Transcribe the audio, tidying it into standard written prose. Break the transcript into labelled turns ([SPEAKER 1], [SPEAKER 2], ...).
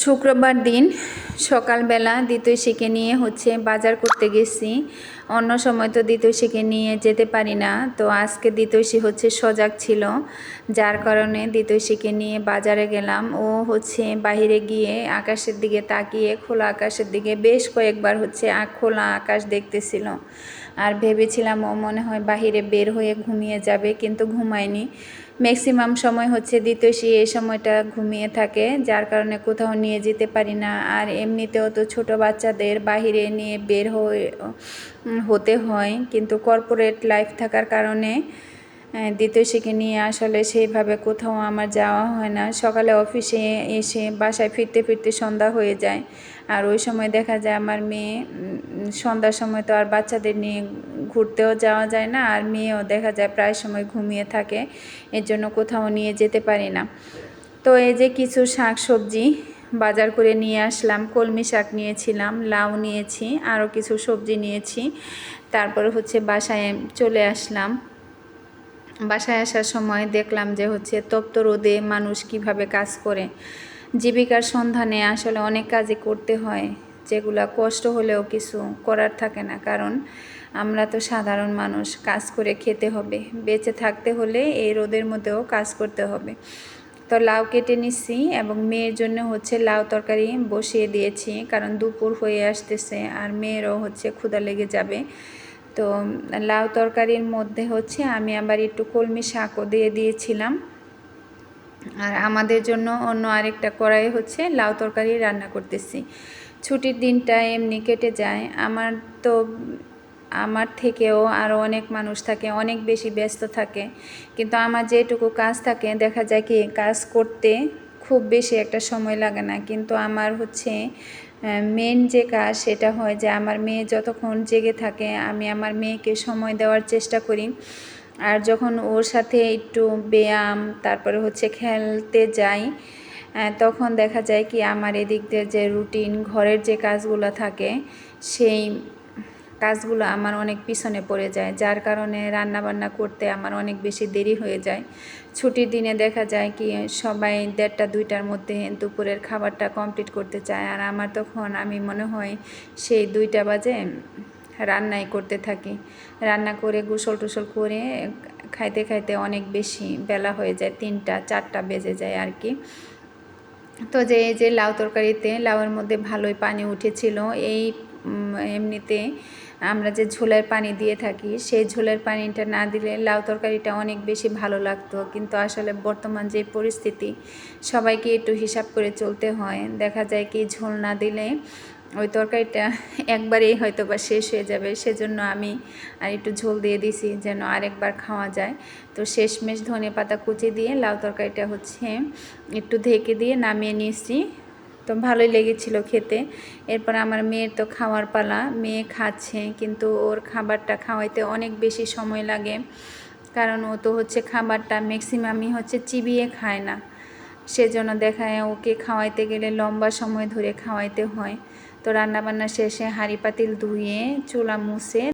[SPEAKER 1] শুক্রবার দিন সকালবেলা দ্বিতৈষীকে নিয়ে বাজার করতে গেছি। অন্য সময় তো দ্বিতৈষীকে নিয়ে যেতে পারি না, তো আজকে দ্বিতৈষী সজাগ ছিল, যার কারণে দ্বিতৈষীকে নিয়ে বাজারে গেলাম। ও বাহিরে গিয়ে আকাশের দিকে তাকিয়ে খোলা আকাশের দিকে বেশ কয়েকবার খোলা আকাশ দেখতেছিল। আর ভেবেছিলাম ও মনে হয় বাহিরে বের হয়ে ঘুমিয়ে যাবে, কিন্তু ঘুমায়নি। ম্যাক্সিমাম সময় দ্বিতৈষী এই সময়টা ঘুমিয়ে থাকে, যার কারণে কোথাও নিয়ে যেতে পারি না। আর এমনিতেও তো ছোট বাচ্চাদের বাহিরে নিয়ে বের হতে হয়, কিন্তু কর্পোরেট লাইফ থাকার কারণে দ্বিতৈষীকে নিয়ে আসলে সেইভাবে কোথাও আমার যাওয়া হয় না। সকালে অফিসে এসে বাসায় ফিরতে ফিরতে সন্ধ্যা হয়ে যায়, আর ওই সময় দেখা যায় আমার মেয়ে, সন্ধ্যার সময় তো আর বাচ্চাদের নিয়ে ঘুরতেও যাওয়া যায় না, আর মেয়েও দেখা যায় প্রায় সময় ঘুমিয়ে থাকে, এর জন্য কোথাও নিয়ে যেতে পারি না। তো এই যে কিছু শাক সবজি বাজার করে নিয়ে আসলাম। কলমি শাক নিয়েছিলাম, লাউ নিয়েছি, আরও কিছু সবজি নিয়েছি। তারপরে বাসায় চলে আসলাম। বাসায় আসার সময় দেখলাম যে তপ্ত রোদে মানুষ কিভাবে কাজ করে। জীবিকার সন্ধানে আসলে অনেক কাজই করতে হয়, যেগুলা কষ্ট হলেও কিছু করার থাকে না, কারণ আমরা তো সাধারণ মানুষ, কাজ করে খেতে হবে, বেঁচে থাকতে হলে এই রোদের মধ্যেও কাজ করতে হবে। তো লাউ কেটে নিচ্ছি এবং মেয়ের জন্য লাউ তরকারি বসিয়ে দিয়েছি, কারণ দুপুর হয়ে আসতেছে আর মেয়েরও ক্ষুধা লেগে যাবে। তো লাউ তরকারির মধ্যে আমি আবার একটু কলমি শাকও দিয়ে দিয়েছিলাম। আর আমাদের জন্য অন্য আরেকটা কড়াই লাউ তরকারি রান্না করতেছি। ছুটির দিনটা এমনি কেটে যায়। আমার থেকেও আরও অনেক মানুষ থাকে, অনেক বেশি ব্যস্ত থাকে, কিন্তু আমার যেটুকু কাজ থাকে দেখা যায় কি কাজ করতে খুব বেশি একটা সময় লাগে না। কিন্তু আমার মেন যে কাজ সেটা হয় যে আমার মেয়ে যতক্ষণ জেগে থাকে আমি আমার মেয়েকে সময় দেওয়ার চেষ্টা করি। আর যখন ওর সাথে একটু ব্যায়াম, তারপরে খেলতে যাই, তখন দেখা যায় কি আমার এদিক দিয়ে যে রুটিন ঘরের যে কাজগুলো থাকে সেই কাজগুলো আমার অনেক পিছনে পড়ে যায়, যার কারণে রান্নাবান্না করতে আমার অনেক বেশি দেরি হয়ে যায়। ছুটির দিনে দেখা যায় কি সবাই 1:30-2টার মধ্যে দুপুরের খাবারটা কমপ্লিট করতে চায়, আর আমার তখন আমি মনে হয় সেই 2টা বাজে রান্নাই করতে থাকি। রান্না করে গোসল টোসল করে খাইতে খাইতে অনেক বেশি বেলা হয়ে যায়, 3টা-4টা বেজে যায় আর কি। তো এই যে লাউ তরকারিতে লাউয়ের মধ্যে ভালোই পানি উঠেছিল। এই এমনিতে আমরা যে ঝোলের পানি দিয়ে থাকি সেই ঝোলের পানিটা না দিলে লাউ তরকারিটা অনেক বেশি ভালো লাগতো, কিন্তু আসলে বর্তমান যে পরিস্থিতি সবাইকে একটু হিসাব করে চলতে হয়। দেখা যায় কি ঝোল না দিলে ওই তরকারিটা একবারেই হয়তো বা শেষ হয়ে যাবে, সেজন্য আমি আর একটু ঝোল দিয়ে দিছি যেন আরেকবার খাওয়া যায়। তো শেষমেশ ধনেপাতা কুচি দিয়ে লাউ তরকারিটা একটু ঢেকে দিয়ে নামিয়ে নিয়েছি। তো ভালোই লেগেছিল খেতে। এরপর আমার মেয়ের তো খাওয়ার পালা, মেয়ে খাচ্ছে, কিন্তু ওর খাবারটা খাওয়াইতে অনেক বেশি সময় লাগে, কারণ ও তো খাবারটা ম্যাক্সিমামই চিবিয়ে খায় না, সেজন্য দেখায় ওকে খাওয়াইতে গেলে লম্বা সময় ধরে খাওয়াইতে হয়। তো রান্নাবান্না শেষে হাঁড়ি পাতিল ধুয়ে চুলা মুছে